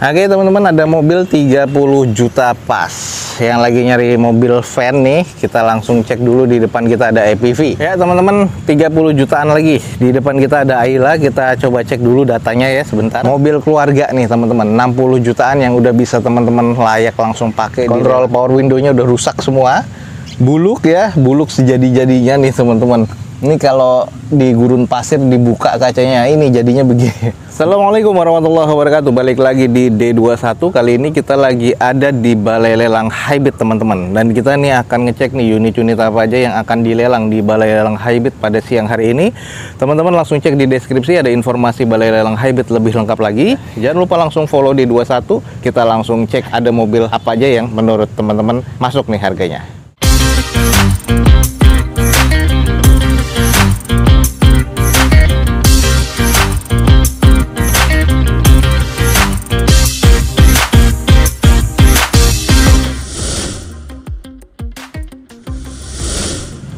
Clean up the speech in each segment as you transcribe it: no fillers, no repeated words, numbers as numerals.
Oke teman-teman, ada mobil 30 juta pas. Yang lagi nyari mobil van nih, kita langsung cek dulu. Di depan kita ada EPV. Ya teman-teman, 30 jutaan lagi. Di depan kita ada Ayla. Kita coba cek dulu datanya ya sebentar. Mobil keluarga nih teman-teman, 60 jutaan yang udah bisa teman-teman layak langsung pakai. Kontrol power window-nya udah rusak semua. Buluk ya, buluk sejadi-jadinya nih teman-teman. Ini kalau di gurun pasir dibuka kacanya, ini jadinya begini. Assalamualaikum warahmatullahi wabarakatuh. Balik lagi di D21. Kali ini kita lagi ada di Balai Lelang Hybrid teman-teman. Dan kita nih akan ngecek nih unit-unit apa aja yang akan dilelang di Balai Lelang Hybrid pada siang hari ini. Teman-teman langsung cek di deskripsi, ada informasi Balai Lelang Hybrid lebih lengkap lagi. Jangan lupa langsung follow D21. Kita langsung cek ada mobil apa aja yang menurut teman-teman masuk nih harganya.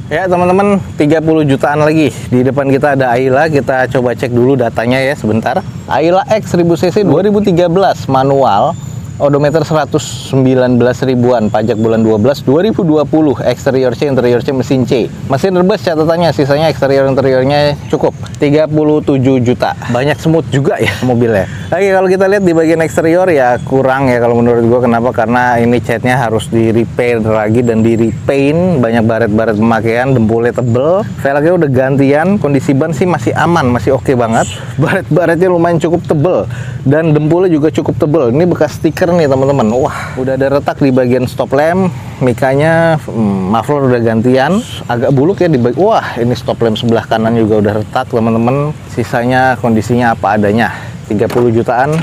Ya teman-teman, 30 jutaan lagi. Di depan kita ada Ayla. Kita coba cek dulu datanya ya sebentar. Ayla X 1000 cc 2013 manual, odometer 119 ribuan, pajak bulan 12 2020, eksterior C, interior C, mesin C. Mesin rebus catatannya, sisanya eksterior interiornya cukup. 37 juta. Banyak semut juga ya mobilnya. Oke, kalau kita lihat di bagian eksterior ya kurang ya kalau menurut gua. Kenapa? Karena ini catnya harus di repair lagi dan di repaint. Banyak baret-baret pemakaian, dempulnya tebel, velgnya udah gantian. Kondisi ban sih masih aman, masih oke banget. Baret-baretnya lumayan cukup tebel dan dempulnya juga cukup tebel. Ini bekas stiker nih teman-teman. Wah, udah ada retak di bagian stop lamp, mikanya, muffler udah gantian, agak buluk ya di bagian. Wah, ini stop lamp sebelah kanan juga udah retak teman-teman. Sisanya kondisinya apa adanya. 30 jutaan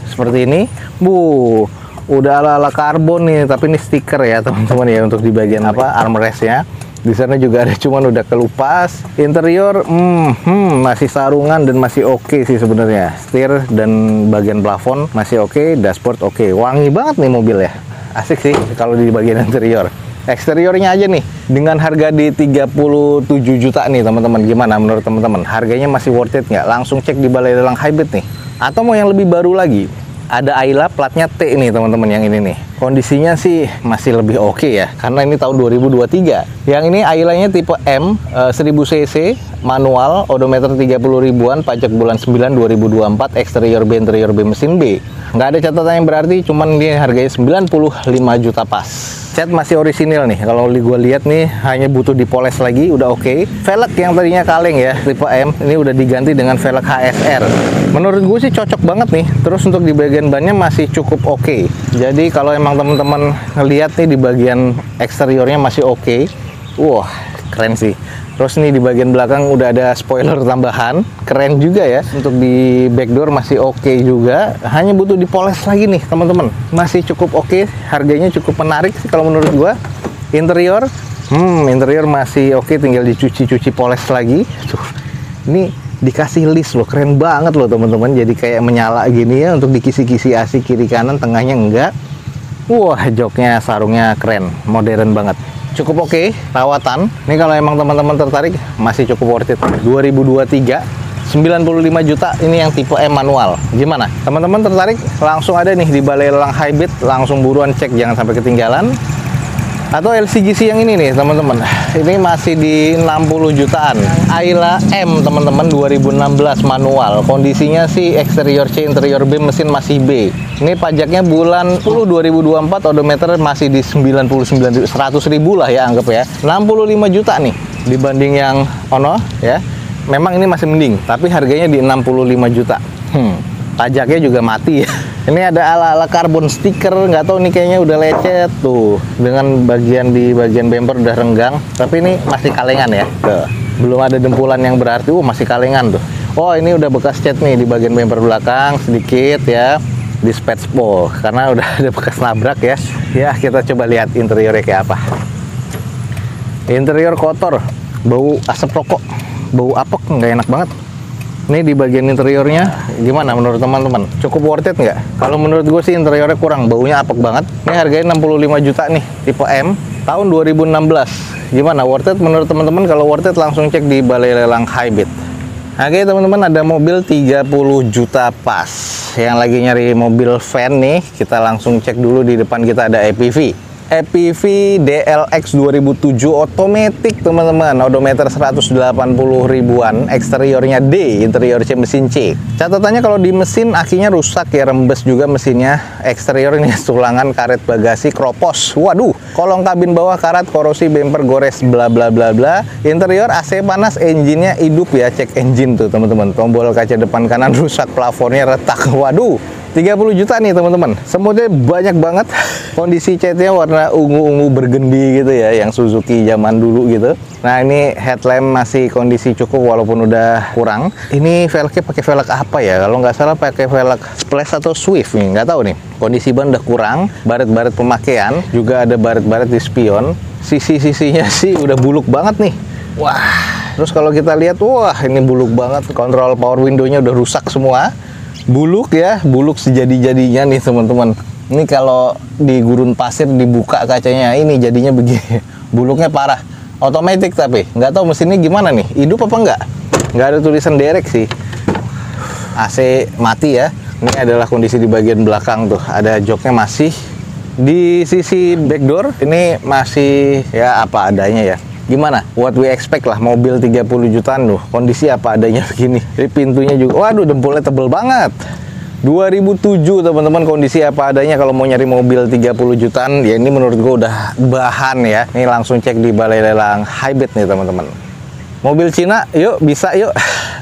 seperti ini. Udah ala-ala karbon nih, tapi ini stiker ya teman-teman ya untuk di bagian apa armrestnya. Di sana juga ada, cuman udah kelupas. Interior masih sarungan dan masih oke sih sebenarnya. Setir dan bagian plafon masih oke, dashboard oke. Wangi banget nih mobil ya. Asik sih kalau di bagian interior. Eksteriornya aja nih dengan harga di 37 juta nih teman-teman. Gimana menurut teman-teman? Harganya masih worth it nggak? Langsung cek di Balai Lelang Hybrid nih. Atau mau yang lebih baru lagi? Ada Ayla platnya T nih teman-teman, yang ini nih. Kondisinya sih masih lebih oke ya, karena ini tahun 2023. Yang ini Ayla-nya tipe M, 1000 cc, manual, odometer 30 ribuan, pajak bulan 9 2024, eksterior B, interior B, mesin B. Nggak ada catatan yang berarti, cuman ini harganya 95 juta pas. Cat masih orisinil nih, kalau gue lihat nih hanya butuh dipoles lagi, udah oke. Velg yang tadinya kaleng ya, tipe M, ini udah diganti dengan velg HSR. Menurut gue sih cocok banget nih. Terus untuk di bagian bannya masih cukup oke. Jadi kalau emang teman-teman ngelihat nih di bagian eksteriornya masih oke, wah keren sih. Terus nih di bagian belakang udah ada spoiler tambahan, keren juga ya. Untuk di back door masih oke juga, hanya butuh dipoles lagi nih teman-teman. Masih cukup oke, harganya cukup menarik sih kalau menurut gua. Interior, interior masih oke, tinggal dicuci-cuci poles lagi. Tuh, ini dikasih list loh, keren banget loh teman-teman. Jadi kayak menyala gini ya untuk dikisi-kisi AC kiri kanan, tengahnya enggak. Wah, joknya, sarungnya keren, modern banget. Cukup oke, rawatan. Ini kalau emang teman-teman tertarik, masih cukup worth it. 2023, 95 juta, ini yang tipe M manual. Gimana? Teman-teman tertarik? Langsung ada nih di Balai Lelang Hybrid, langsung buruan cek, jangan sampai ketinggalan. Atau LCGC yang ini nih teman-teman, ini masih di 60 jutaan. Ayla M teman-teman, 2016 manual. Kondisinya sih eksterior C, interior B, mesin masih B. Ini pajaknya bulan 10 2024, odometer masih di 99 100 ribu lah ya, anggap ya. 65 juta nih dibanding yang Ono ya. Memang ini masih mending, tapi harganya di 65 juta. Pajaknya juga mati ya. Ini ada ala-ala karbon stiker, nggak tahu nih kayaknya udah lecet tuh. Dengan bagian bumper udah renggang, tapi ini masih kalengan ya. Tuh. Belum ada dempulan yang berarti, masih kalengan tuh. Oh, ini udah bekas cat nih di bagian bumper belakang sedikit ya. Di spetspo karena udah ada bekas nabrak ya. Ya, kita coba lihat interiornya kayak apa. Interior kotor, bau asap rokok, bau apek, nggak enak banget. Ini di bagian interiornya gimana menurut teman-teman? Cukup worth it nggak? Kalau menurut gue sih interiornya kurang, baunya apek banget. Ini harganya 65 juta nih, tipe M, tahun 2016. Gimana, worth it menurut teman-teman? Kalau worth it langsung cek di Balai Lelang Hybrid. Oke teman-teman, ada mobil 30 juta pas. Yang lagi nyari mobil van nih, kita langsung cek dulu. Di depan kita ada EPV. EPV DLX 2007 otomatis teman-teman, odometer 180 ribuan, eksteriornya D, interior C, mesin C. Catatannya kalau di mesin akinya rusak ya, rembes juga mesinnya. Eksterior ini tulangan, karet bagasi, kropos. Waduh, kolong kabin bawah karat, korosi, bumper gores, bla bla bla bla. Interior AC panas, engine-nya hidup ya, cek engine tuh teman-teman. Tombol kaca depan kanan rusak, plafonnya retak. Waduh, 30 juta nih teman-teman. Semutnya banyak banget. Kondisi catnya warna ungu-ungu bergendi gitu ya, yang Suzuki zaman dulu gitu. Nah ini headlamp masih kondisi cukup walaupun udah kurang. Ini velgnya pakai velg apa ya? Kalau nggak salah pakai velg Splash atau Swift nih, nggak tahu nih. Kondisi ban udah kurang. Baret-baret pemakaian juga ada baret-baret di spion. Sisi-sisinya sih udah buluk banget nih. Wah. Terus kalau kita lihat, wah ini buluk banget. Kontrol power window-nya udah rusak semua. Buluk ya, buluk sejadi-jadinya nih teman-teman. Ini kalau di gurun pasir dibuka kacanya, ini jadinya begini. Buluknya parah. Otomatis tapi nggak tahu mesinnya gimana nih, hidup apa enggak? Nggak ada tulisan derek sih. AC mati ya. Ini adalah kondisi di bagian belakang tuh. Ada joknya masih. Di sisi back door ini masih ya apa adanya ya. Gimana? What we expect lah, mobil 30 jutaan tuh. Kondisi apa adanya begini. Jadi pintunya juga, waduh dempulnya tebel banget. 2007 teman-teman, kondisi apa adanya. Kalau mau nyari mobil 30 jutaan, ya ini menurut gue udah bahan ya. Ini langsung cek di Balai Lelang Hybrid nih teman-teman. Mobil Cina, yuk bisa yuk.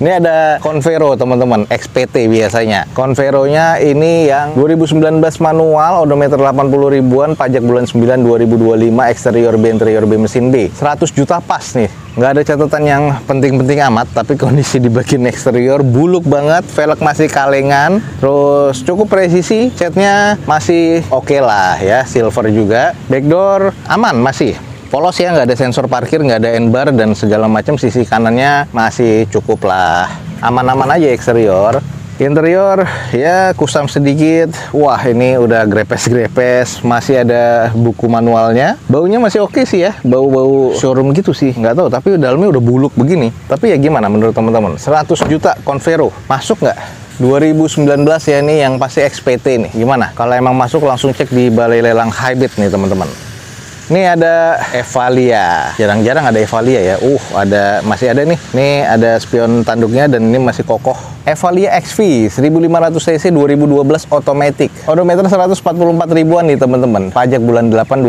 Ini ada Convero teman-teman, XPT biasanya. Convero-nya ini yang 2019 manual, odometer 80 ribuan, pajak bulan 9 2025, eksterior B, interior B, mesin B. 100 juta pas nih. Nggak ada catatan yang penting-penting amat, tapi kondisi di bagian eksterior buluk banget, velg masih kalengan, terus cukup presisi, catnya masih oke lah ya, silver juga. Backdoor aman masih. Polos ya, nggak ada sensor parkir, nggak ada N-bar dan segala macam. Sisi kanannya masih cukup lah, aman-aman aja eksterior. Interior ya kusam sedikit. Wah ini udah grepes-grepes, masih ada buku manualnya. Baunya masih oke sih ya, bau-bau showroom gitu sih, nggak tahu. Tapi dalamnya udah buluk begini. Tapi ya gimana menurut teman-teman? 100 juta Convero masuk nggak? 2019 ya, ini yang pasti XPT nih. Gimana? Kalau emang masuk langsung cek di Balai Lelang Hybrid nih teman-teman. Ini ada Evalia, jarang-jarang ada Evalia ya. Masih ada nih. Ini ada spion tanduknya dan ini masih kokoh. Evalia XV 1500 cc 2012 otomatis. Odometer 144 ribuan nih teman-teman. Pajak bulan 8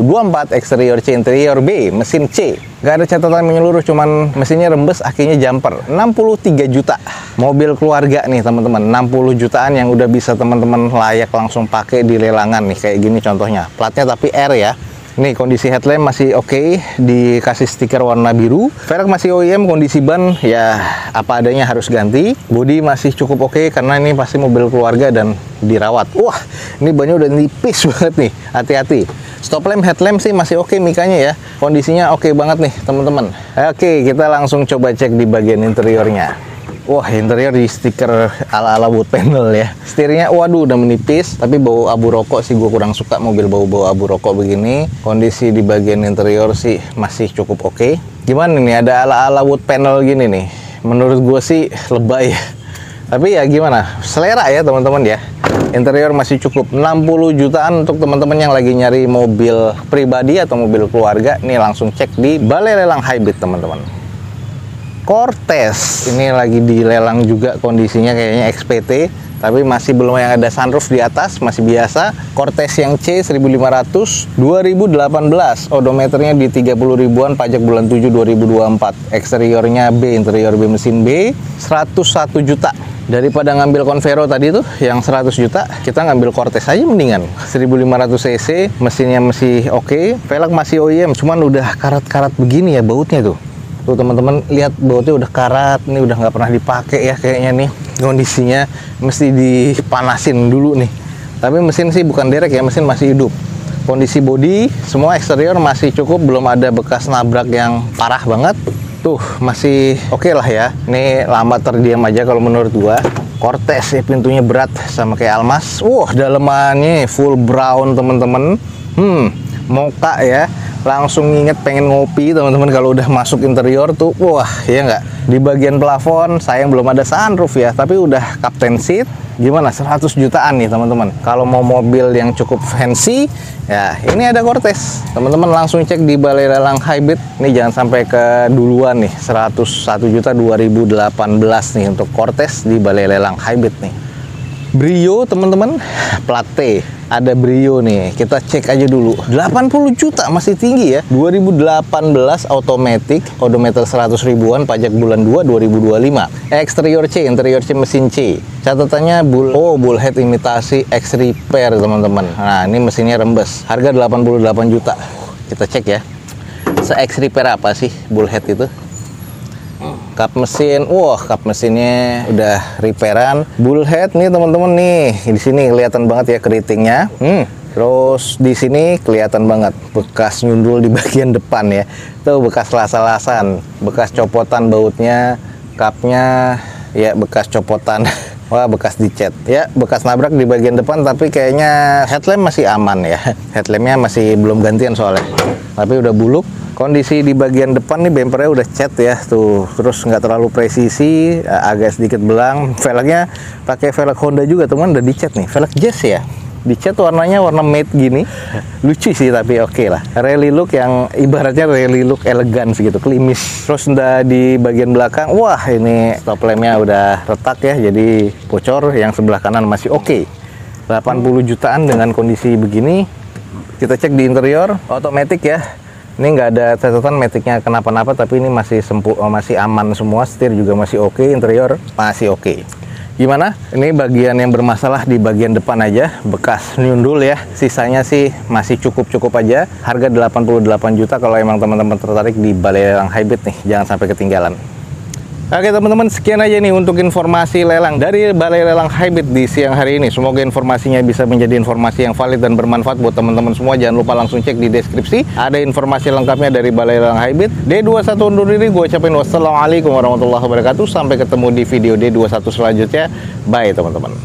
2024, eksterior C, interior B, mesin C. Gak ada catatan menyeluruh, cuman mesinnya rembes, akinya jumper. 63 juta. Mobil keluarga nih teman-teman. 60 jutaan yang udah bisa teman-teman layak langsung pakai di lelangan nih, kayak gini contohnya. Platnya tapi R ya. Nih kondisi headlamp masih oke, dikasih stiker warna biru. Velg masih OEM, kondisi ban ya apa adanya, harus ganti. Bodi masih cukup oke karena ini pasti mobil keluarga dan dirawat. Wah, ini bannya udah nipis banget nih, hati-hati. Stop lamp, headlamp sih masih oke mikanya ya. Kondisinya oke banget nih teman-teman. Oke, kita langsung coba cek di bagian interiornya. Wah, interior di stiker ala-ala wood panel ya. Setirnya waduh udah menipis, tapi bau abu rokok sih gue kurang suka mobil bau-bau abu rokok begini. Kondisi di bagian interior sih masih cukup oke. Gimana nih, ada ala-ala wood panel gini nih. Menurut gue sih lebay ya. Tapi ya gimana, selera ya teman-teman ya. Interior masih cukup. 60 jutaan untuk teman-teman yang lagi nyari mobil pribadi atau mobil keluarga. Nih langsung cek di Balai Lelang Hybrid teman-teman. Cortez ini lagi dilelang juga, kondisinya kayaknya XPT, tapi masih belum yang ada sunroof di atas, masih biasa. Cortez yang C 1500 2018, odometernya di 30 ribuan, pajak bulan 7 2024, eksteriornya B, interior B, mesin B. 101 juta. Daripada ngambil Convero tadi tuh yang 100 juta, kita ngambil Cortez aja mendingan. 1500 cc, mesinnya masih oke, velg masih OEM, cuman udah karat-karat begini ya bautnya tuh. Tuh teman-teman lihat, bautnya udah karat, ini udah nggak pernah dipakai ya kayaknya nih. Kondisinya mesti dipanasin dulu nih. Tapi mesin sih bukan derek ya, mesin masih hidup. Kondisi bodi, semua eksterior masih cukup, belum ada bekas nabrak yang parah banget. Tuh masih oke lah ya. Ini lambat terdiam aja kalau menurut gua. Cortez ya, pintunya berat sama kayak Almas. Dalemannya full brown teman-teman. Mocha ya. langsung inget pengen ngopi teman-teman kalau udah masuk interior tuh. Wah, ya nggak? Di bagian plafon sayang belum ada sunroof ya, tapi udah captain seat. Gimana? 100 jutaan nih teman-teman. Kalau mau mobil yang cukup fancy, ya ini ada Cortez. Teman-teman langsung cek di Balai Lelang Hybrid. Ini jangan sampai keduluan nih. 101 juta 2018 nih untuk Cortez di Balai Lelang Hybrid nih. Brio teman-teman, plat T. Ada Brio nih, kita cek aja dulu. 80 juta masih tinggi ya. 2018 automatic, odometer 100 ribuan, pajak bulan 2 2025. Exterior C, interior C mesin C. Catatannya bullhead imitasi X repair teman-teman. Nah, ini mesinnya rembes. Harga 88 juta. Kita cek ya. Se-X repair apa sih bullhead itu? Kap mesin, wah kap mesinnya udah repairan. Bullhead nih teman-teman nih, di sini kelihatan banget ya keritingnya. Terus di sini kelihatan banget bekas nyundul di bagian depan ya. Tuh bekas las-lasan, bekas copotan bautnya, kapnya ya bekas copotan. Wah bekas dicet ya, bekas nabrak di bagian depan, tapi kayaknya headlamp masih aman ya. Headlampnya masih belum gantian soalnya, tapi udah buluk. Kondisi di bagian depan nih bempernya udah cat ya tuh, terus nggak terlalu presisi, agak sedikit belang. Velgnya pakai velg Honda juga teman, udah dicat nih, velg Jazz ya. Dicat warnanya warna matte gini, lucu sih tapi oke lah. Rally look yang ibaratnya rally look elegan segitu, klimis. Terus udah di bagian belakang, wah ini stop lampnya udah retak ya, jadi bocor. Yang sebelah kanan masih oke. 80 jutaan dengan kondisi begini. Kita cek di interior, otomatis ya. Ini nggak ada catatan metiknya kenapa-napa, tapi ini masih masih aman semua. Setir juga masih oke, interior masih oke. Gimana? Ini bagian yang bermasalah di bagian depan aja, bekas nyundul ya. Sisanya sih masih cukup-cukup aja. Harga 88 juta kalau emang teman-teman tertarik di Balai Lelang Hybrid nih, jangan sampai ketinggalan. Oke teman-teman, sekian aja nih untuk informasi lelang dari Balai Lelang Hybrid di siang hari ini. Semoga informasinya bisa menjadi informasi yang valid dan bermanfaat buat teman-teman semua. Jangan lupa langsung cek di deskripsi, ada informasi lengkapnya dari Balai Lelang Hybrid. D21 undur diri, gue ucapin wassalamualaikum warahmatullahi wabarakatuh. Sampai ketemu di video D21 selanjutnya. Bye teman-teman.